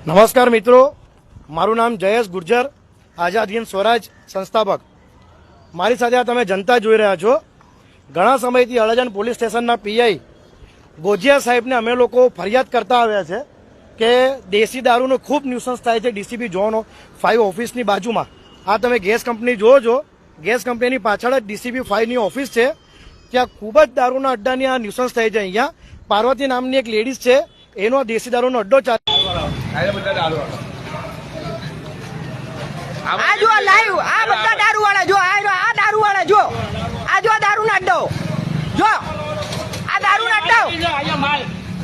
નમસ્કાર મિત્રો, મારું નામ જયેશ ગુર્જર, આઝાદ હિન્દ સ્વરાજ સંસ્થાપક। મારી સાથે આ તમે જનતા જોઈ રહ્યા છો। ઘણા સમયથી અડાજણ પોલીસ સ્ટેશનના પીઆઈ ગોજિયા સાહેબને અમે લોકો ફરિયાદ કરતા આવ્યા છે કે દેશી દારૂનો ખૂબ ન્યુસન્સ થાય છે ડીસીપી ઝોન 5 ઓફિસની બાજુમાં। આ તમે ગેસ કંપની જુઓ છો, ગેસ કંપનીની પાછળ જ ડીસીપી 5ની ઓફિસ છે, ત્યાં ખૂબ જ દારૂના અડ્ડાની આ ન્યુસન્સ થાય છે। અહીંયા પાર્વતી નામની એક લેડીઝ છે, એનો દેશી દારૂનો અડ્ડો ચાલે। આ જો લાઈવ આ બધા દારૂ વાળા જો આ દારૂ વાળા જો આ જો દારૂ ના અડ્ડો જો આ દારૂ ના અડ્ડો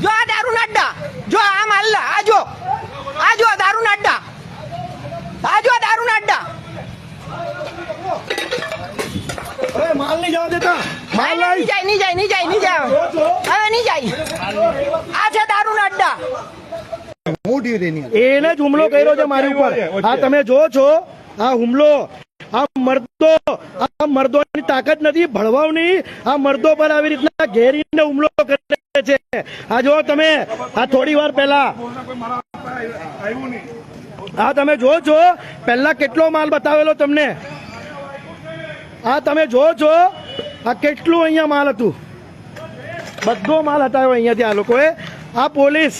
જો આ દારૂ ના અડ્ડા જો આ માલ આ જો દારૂ ના અડ્ડા આ જો દારૂ ના અડ્ડા અરે માલ નહીં જવા દેતા, માલ નહીં જાય હવે નહીં જાય। આ છે દારૂ ના અડ્ડા, એને જ હુમલો કર્યો છે મારી ઉપર। આ તમે જો છો, આ હુમલો, આ મર્દોની તાકાત નથી ભળવાવની। આ મર્દો પર આવી રીતના ઘેરીને હુમલો કરે છે। આ જો તમે, આ થોડી વાર પહેલા આ તમે જો છો, પહેલા કેટલો માલ બતાવેલો તમને। આ તમે જો છો, આ કેટલું અહીંયા માલ હતું, બધો માલ હટાવ્યો અહીંયાથી આ લોકોએ। આ પોલીસ